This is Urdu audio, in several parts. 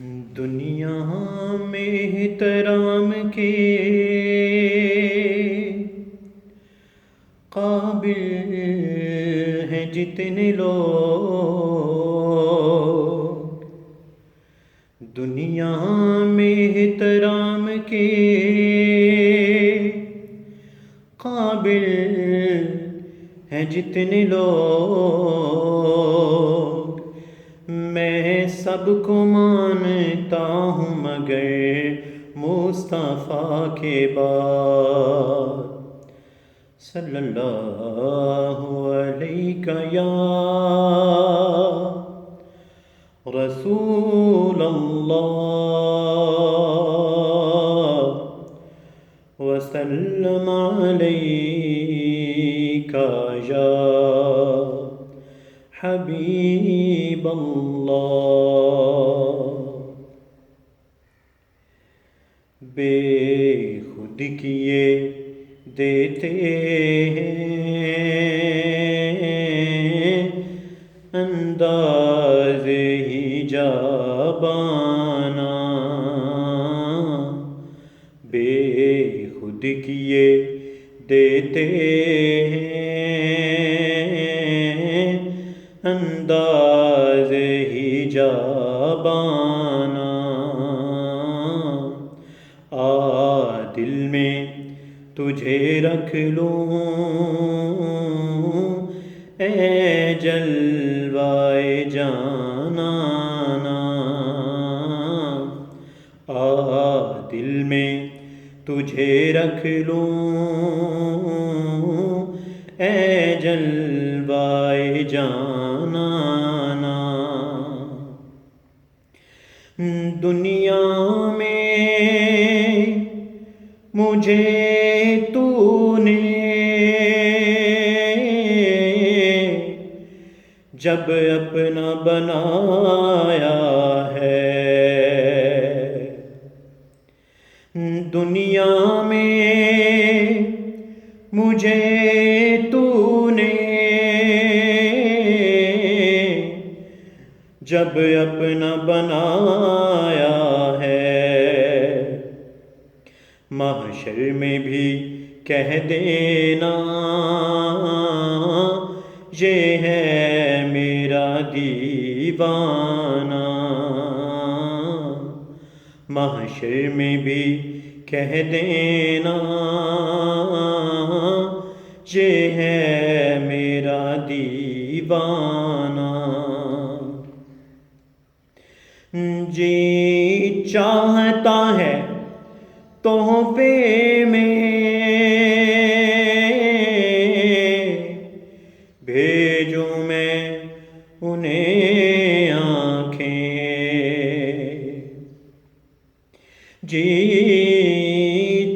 دنیا میں احترام کے قابل ہیں جتنے لوگ، دنیا میں احترام کے قابل ہیں جتنے لوگ، میں سب کو مانتا ہوں مگر مصطفیٰ کے بعد صلی اللہ علیہ یا رسول اللہ وسلم علیک یا حبیب اللہ۔ بے خود کیے دیتے ہیں انداز حجابانہ، بے خود کیے دیتے ہیں انداز حجابانہ، دل میں تجھے رکھ لوں اے جلوائے جانانا، دل میں تجھے رکھ لوں اے جلوائے جانانا۔ دنیا میں مجھے تو نے جب اپنا بنایا ہے، دنیا میں مجھے تو نے جب اپنا بنایا ہے، محشر میں بھی کہہ دینا یہ ہے میرا دیوانہ، محشر میں بھی کہہ دینا یہ ہے میرا دیوانہ۔ جی چاہتا ہے تحفے میں بھیجوں میں انہیں آنکھیں، جی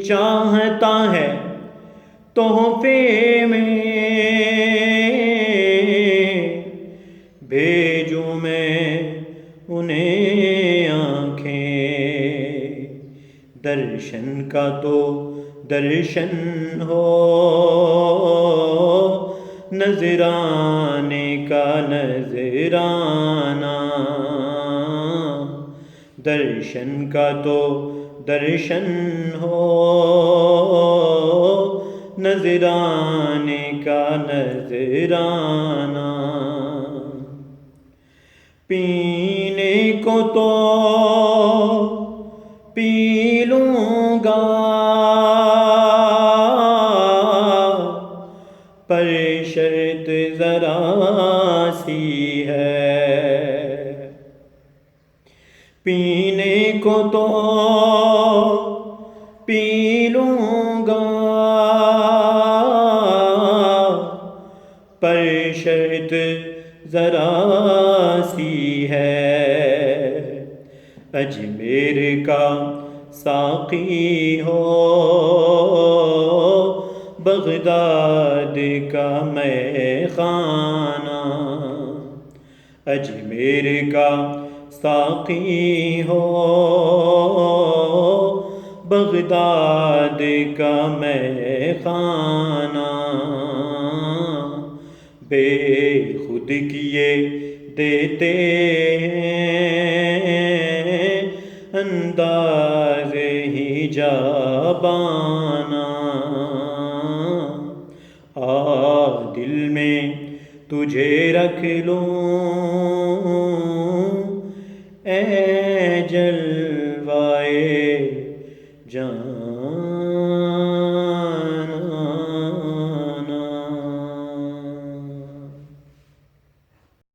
چاہتا ہے تحفے میں بھیجوں میں انہیں آنکھیں، درشن کا تو درشن ہو نذرانے کا نذرانہ، درشن کا تو درشن ہو نذرانے کا نذرانہ، پینے کو تو پی لوں گا پر شرط ذرا سی ہے، پینے کو تو پی لوں گا پر شرط ذرا سی ہے، اجمیر کا ساقی ہو بغداد کا مے خانہ، اجمیر کا ساقی ہو بغداد کا مے خانہ، بے خود کیے دیتے ہیں انداز حجابانا، دل میں تجھے رکھ لوں